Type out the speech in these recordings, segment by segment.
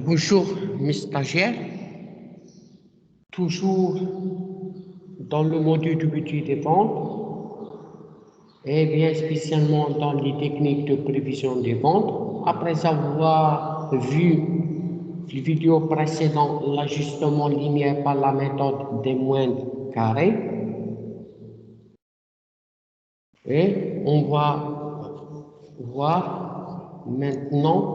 Bonjour mes stagiaires, toujours dans le module du budget des ventes et bien spécialement dans les techniques de prévision des ventes. Après avoir vu les vidéos précédentes l'ajustement linéaire par la méthode des moindres carrés, et on va voir maintenant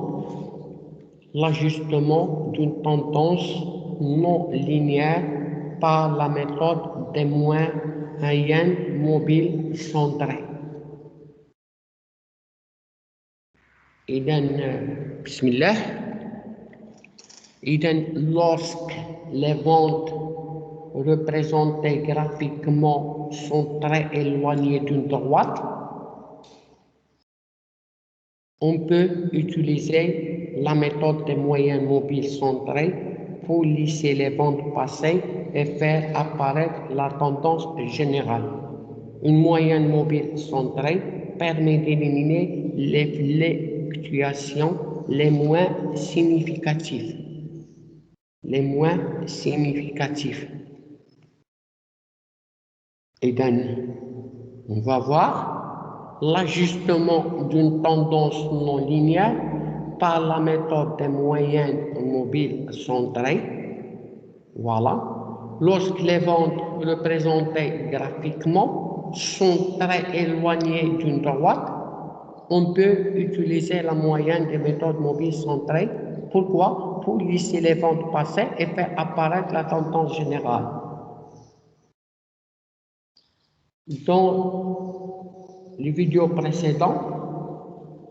l'ajustement d'une tendance non linéaire par la méthode des moyennes mobiles centrées. Bismillah. Lorsque les ventes représentées graphiquement sont très éloignées d'une droite, on peut utiliser la méthode des moyennes mobiles centrées pour lisser les ventes passées et faire apparaître la tendance générale. Une moyenne mobile centrée permet d'éliminer les fluctuations les moins significatives. Et donc, on va voir l'ajustement d'une tendance non linéaire par la méthode des moyennes mobiles centrées. Voilà. Lorsque les ventes représentées graphiquement sont très éloignées d'une droite, on peut utiliser la moyenne des méthodes mobiles centrées. Pourquoi? Pour lisser les ventes passées et faire apparaître la tendance générale. Dans les vidéos précédentes,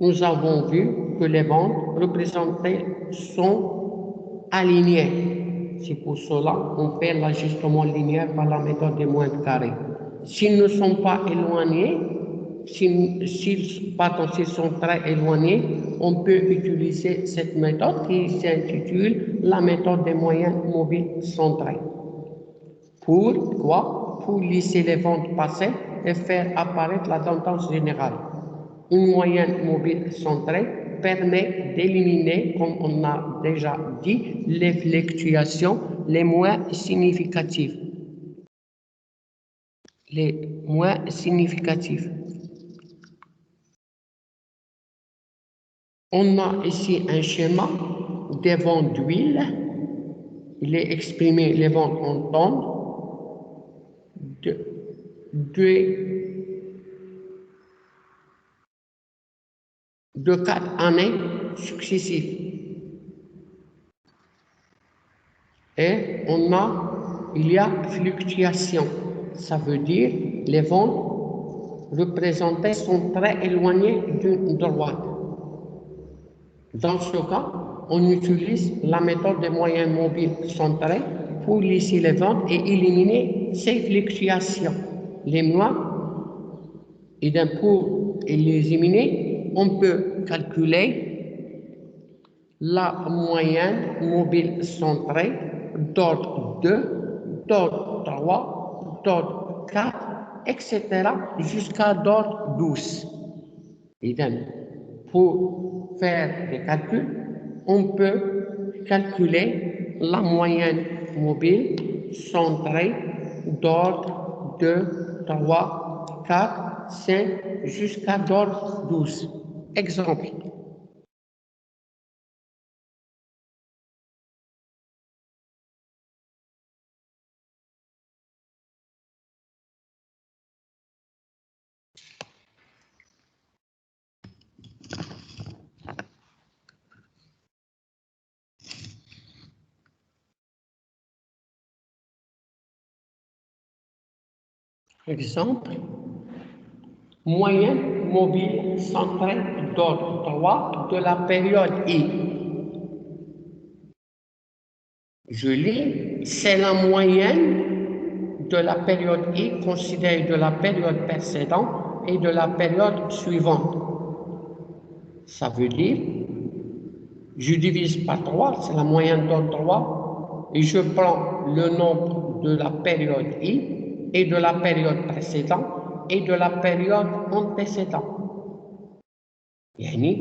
nous avons vu que les ventes représentées sont alignées. C'est pour cela qu'on fait l'ajustement linéaire par la méthode des moindres carrés. S'ils ne sont pas éloignés, s'ils sont très éloignés, on peut utiliser cette méthode qui s'intitule la méthode des moyennes mobiles centrées. Pourquoi? Pour lisser les ventes passées et faire apparaître la tendance générale. Une moyenne mobile centrée permet d'éliminer, comme on a déjà dit, les fluctuations les moins significatives. On a ici un schéma des ventes d'huile. Il est exprimé les ventes en tonnes de 4 années successives. Et il y a fluctuation. Ça veut dire les ventes représentées sont très éloignées d'une droite. Dans ce cas, on utilise la méthode des moyennes mobiles centrées pour lisser les ventes et éliminer ces fluctuations. Les moins, et pour les éliminer, on peut calculer la moyenne mobile centrée d'ordre 2, d'ordre 3, d'ordre 4, etc. jusqu'à d'ordre 12. Et donc, pour faire des calculs, on peut calculer la moyenne mobile centrée d'ordre 2, 3, 4, 5 jusqu'à d'ordre 12. Exemple. Exemple, moyenne mobile centrée d'ordre 3 de la période I. Je lis, c'est la moyenne de la période I considérée de la période précédente et de la période suivante. Ça veut dire, je divise par 3, c'est la moyenne d'ordre 3, et je prends le nombre de la période I et de la période précédente et de la période antécédente. Yani,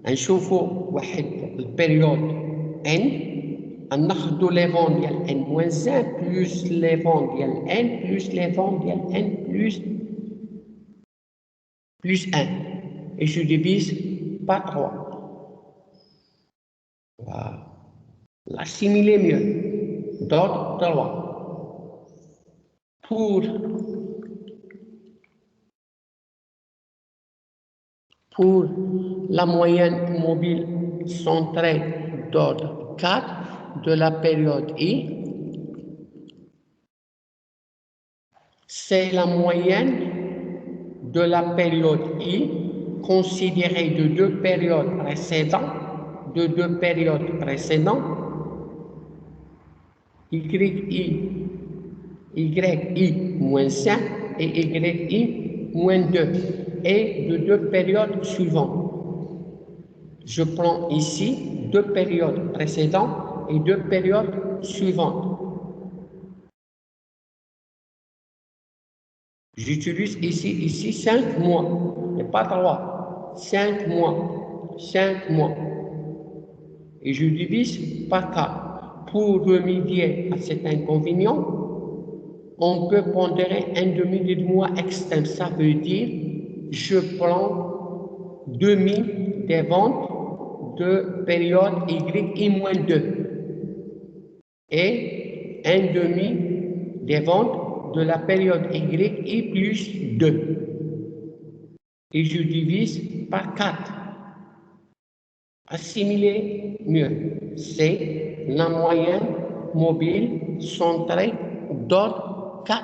نشوفوا واحد البيريود n ناخذوا لي فون ديال n moins 1 بلس لي فون ديال n بلس لي فون ديال n plus 1 et je divise par 3. Voilà. L'assimiler mieux. D'ordre 3. Pour la moyenne mobile centrée d'ordre 4 de la période I, c'est la moyenne de la période I considérée de deux périodes précédentes, YI moins 5 et YI moins 2, et de deux périodes suivantes. Je prends ici deux périodes précédentes et deux périodes suivantes. J'utilise ici 5 mois, et pas 3, 5 mois, 5 mois. Et je divise par 4. Pour remédier à cet inconvénient, on peut pondérer un demi de mois extrême. Ça veut dire, je prends demi des ventes de période YI-2 et un demi des ventes de la période YI plus 2. Et je divise par 4. Assimiler mieux, c'est la moyenne mobile centrée d'ordre 4.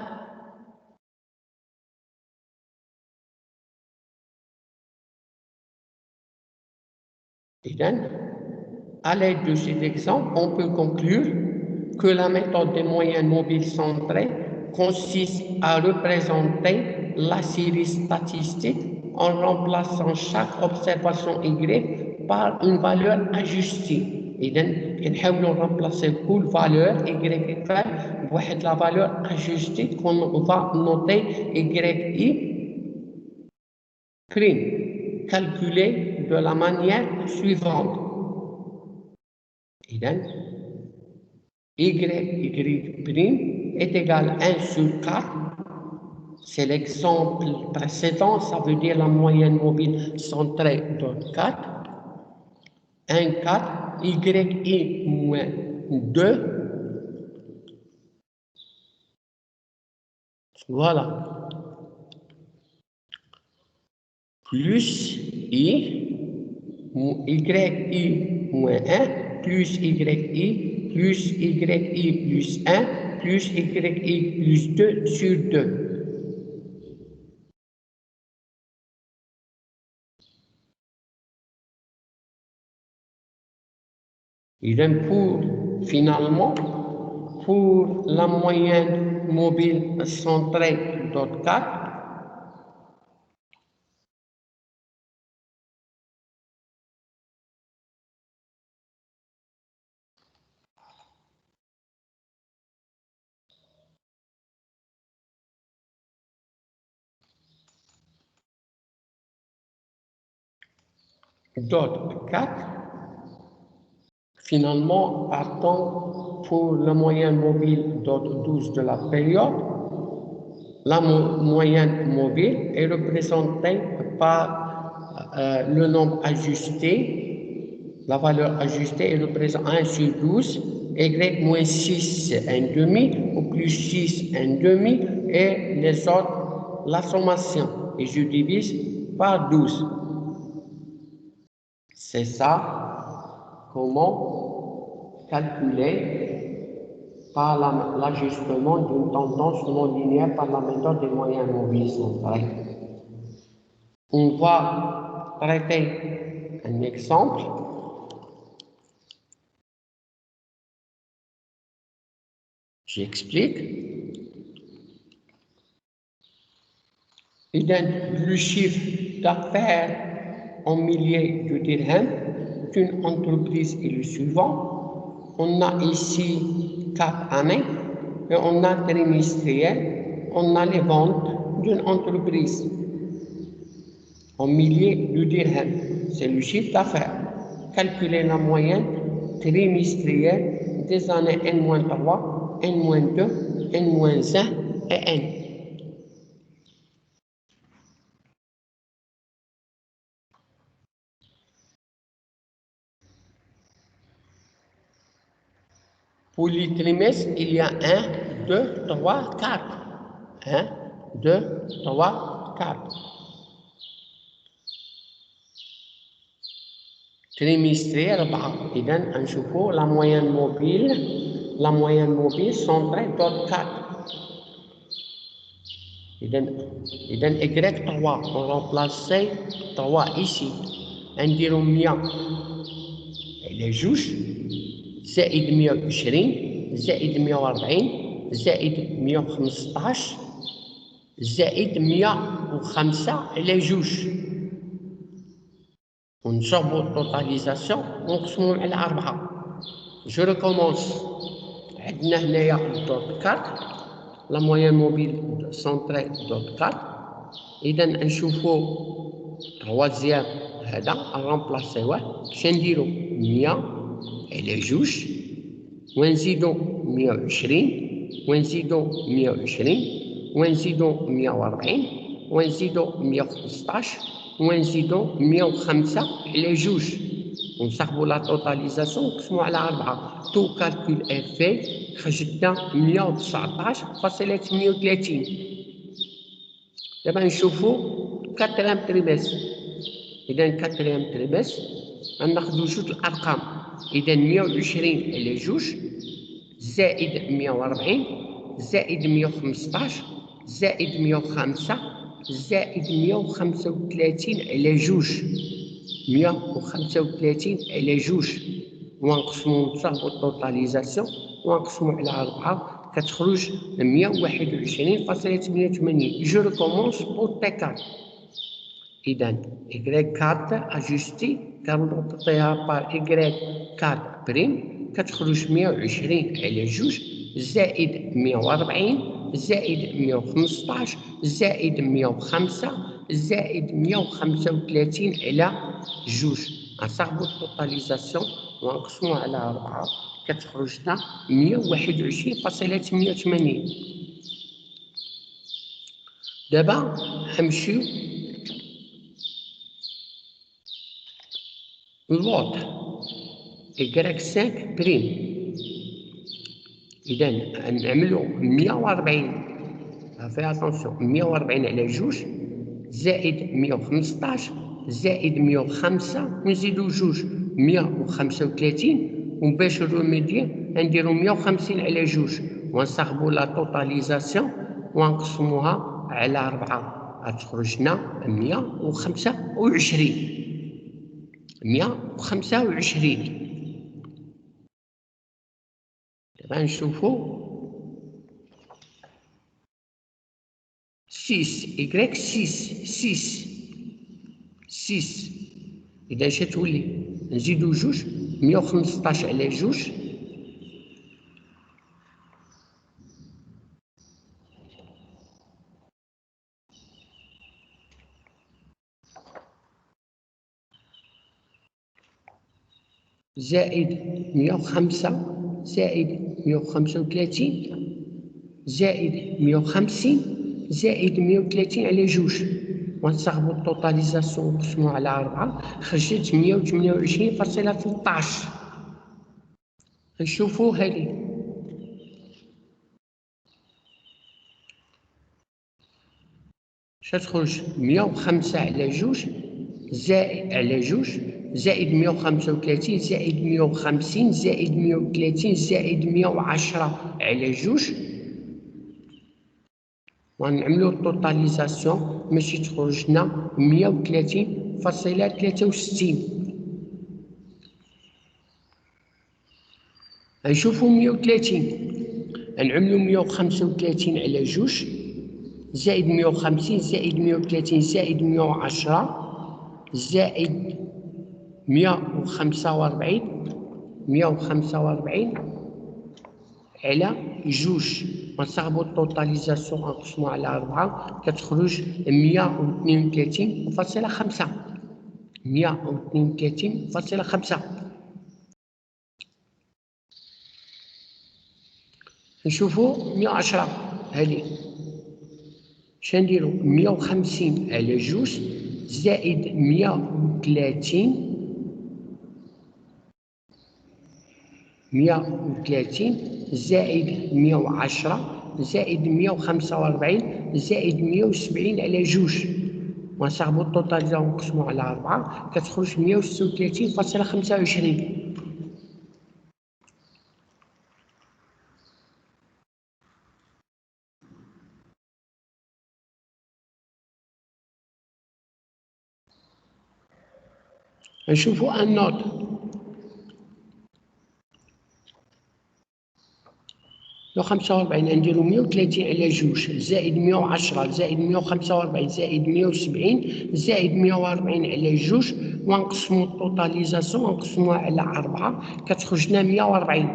Et donc, à l'aide de cet exemple, on peut conclure que la méthode des moyennes mobiles centrées consiste à représenter la série statistique en remplaçant chaque observation Y par une valeur ajustée. إذن كنحاولوا remplacer كل valeur Y égal بواحد la valeur ajustée qu'on va noter YI prime calculée de la manière suivante. إذن YY prime est égal à 1 sur 4. C'est l'exemple précédent, ça veut dire la moyenne mobile centrée de 4. 1, 4, YI moins 2. Voilà. Plus YI moins 1, plus YI plus YI plus 1, plus YI plus 2 sur 2. Et donc finalement, pour la moyenne mobile centrée d'autre 4, d'autre 4, finalement, partant pour la moyenne mobile d'autre 12 de la période, la moyenne mobile est représentée par le nombre ajusté. La valeur ajustée est représentée 1 sur 12, Y moins 6, 1 demi, ou plus 6, 1 demi, et les autres, la sommation. Et je divise par 12. C'est ça, comment calculer par l'ajustement d'une tendance non linéaire par la méthode des moyens mobiles centrés. On va traiter un exemple. J'explique. Le chiffre d'affaires en milliers de dirhams d'une entreprise est le suivant. On a ici 4 années et on a trimestriel, on a les ventes d'une entreprise en milliers de dirhams. c'est le chiffre d'affaires. Calculer la moyenne trimestrielle des années N-3, N-2, N-1 et N. Pour les trimestres, il y a 1, 2, 3, 4. 1, 2, 3, 4. Trimestriel 4. إذا نشوفوا la moyenne mobile centrée dot 4. إذا Y3 on remplace 3 ici. نديرو 100 على جوج زائد 120 زائد 140 زائد 115 زائد 105 على جوج. ونصاوبو التوتاليزاسيون ونقسموهم على 4. جو ريكومونس. عندنا هنايا دوت 4 لا مويان موبيل سونطري دوت 4. إذا نشوفو تروازيام هذا نرومبلاسيوه. كش نديرو 100 على جوج ونزيدو 120 ونزيدو 120 ونزيدو 140 ونزيدو 115 ونزيدو 105 على جوج. ونسحبوا لا توتاليزاسيون ونقسمو على 4. تو كالكول افي خرجتنا 119.38. دابا نشوفو كاتريام تريمستر. إذا كاتريام تريمستر غناخدو جوج الأرقام. إذا 120 على جوج زائد 140 زائد 115 زائد 105 زائد 135 على جوج. 135 على جوج. ونقسمو نصاوبو التوتاليزاسيون ونقسمو على 4 كتخرج 121.88. جو ريكومونس بور تي 4. إذا Y4 أجوستي كنعطيها بار Y4 بريم كتخرج 120 على جوج زائد 140 زائد 115 زائد 105 زائد 135 على جوج. نصاوبو التوتاليزاسيون ونقسمو على 4 كتخرج لنا 121.88. دابا نمشيو l'autre Y5 بريم. إذا نعملو 140 فيها اتونسيون 140 على جوج زائد 115 زائد 105 ونزيدو جوج 135 وباش نروميدي نديرو 150 على جوج ونصاغبو لا توتاليزاسيون ونقسموها على 4 غتخرج لنا 125. 125. دابا نشوفو 6 Y 6. إذا اش تولي نزيدو جوج 115 على جوج زائد 105 زائد 135 زائد 150 زائد 130 على جوج. ونصاغبو التوتاليزاسيون ونقسمو على 4 خرجت 128.13. نشوفو هادي تخرج 105 على جوج زائد على جوج زائد 135 زائد 150 زائد 130 زائد 110 على جوج. ونعملو التوتاليزاسيون ماشي تخرج لنا 130.63. نشوفو 130 نعملو 135 على جوج زائد 150 زائد 130 زائد 110 زائد 145 على جوج. ونصاغبو التوتاليزاسيون نقسمو على 4 كتخرج 132.5. 132.5. نشوفوا 110 هذه شنديروا 150 على جوج زائد 130 زائد 110 زائد 145 زائد 170 على جوج، ونصاحبوا الطوطاليزا ونقسموا على 4 كتخرج 136.25. نشوفوا ان نوت لو 45 نديرو 130 على جوج زائد 110 زائد 145 زائد 170 زائد 140 على جوج، ونقسمو الطوطاليزاسيون ونقسموها على 4 كتخرج لنا 140.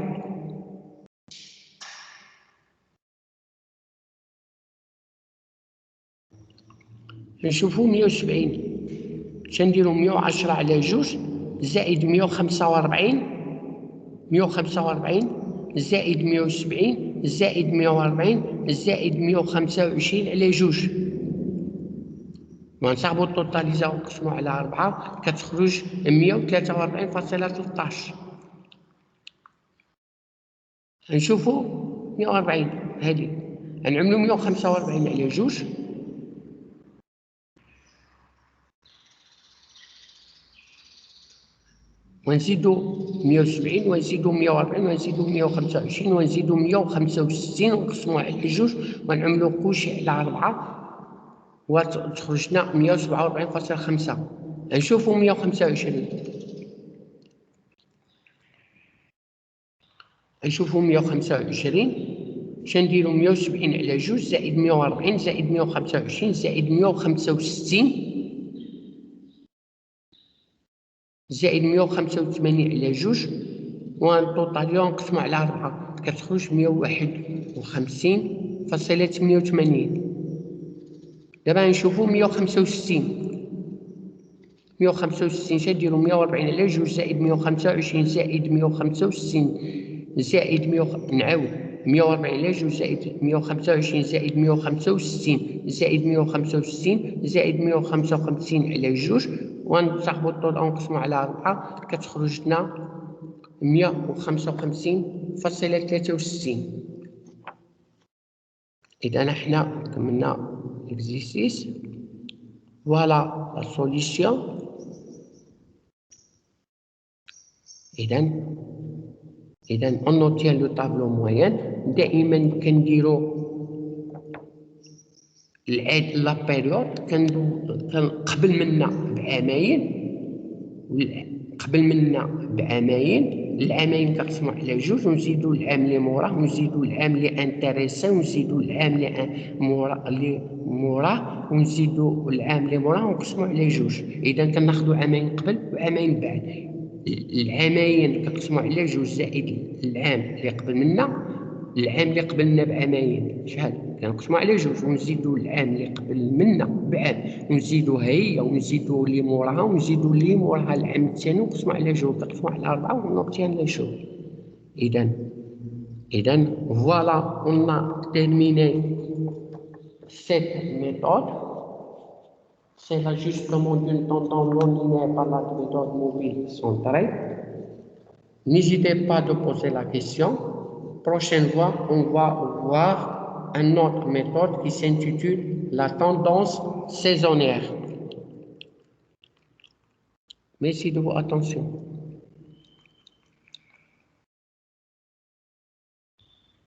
نشوفو 170 تنديرو 110 على جوج زائد 145 زائد 170 زائد 140 زائد 125 على جوج، ونصاحبو الطوطاليزا ونقسمو على 4 كتخرج 143.13. نشوفو 140 هادي نعملو 145 على جوج ونزيدو 170 ونزيدو 140 ونزيدو 125 ونزيدو 165 ونقسموها على جوج ونعملو كلشي على 4 وتخرج لنا 147.5. نشوفو 125 نشوفو 125 شنديرو 170 على جوج زائد 140 زائد 125 زائد 165 زائد 185 على جوج ونطوطاليو نقسمو على 4 كتخرج 151.88. دابا نشوفو 165 شنديرو 140 على جوج زائد 125 زائد 165 زائد نعاود 140 على جوج زائد 125 زائد 165 زائد 165 زائد 155 على جوج، ونصاحبو الطول ونقسمو على 4 كتخرج لنا 155.63. إذا حنا كملنا l'exercice. Voilà la solution. إذا on obtient le tableau moyen. دائما كنديرو لا بيريود كان قبل منا بعامين العامين كنقسمو على جوج ونزيدو العام اللي موراه ونزيدو العام اللي انتريسا ونزيدو العام اللي موراه ونزيدو العام اللي موراه ونقسمو على جوج. اذا كناخدو عامين قبل وعامين بعد. العامين كنقسمو على جوج زائد العام اللي قبل منا، العام اللي قبلنا بعامين شحال كنقسمو على جوج ونزيدو العام اللي قبل منا بعام ونزيدوها هي ونزيدو اللي موراها ونزيدو اللي موراها العام الثاني ونقسمو على جوج كنقسمو على 4 ونوبتيان لي شوز. إذا voilà on a terminé cette méthode. C'est l'ajustement d'une tendance non linéaire par la méthode mobile centrée. N'hésitez pas de poser la question. Prochaine fois, on va voir une autre méthode qui s'intitule la tendance saisonnière. Merci de votre attention.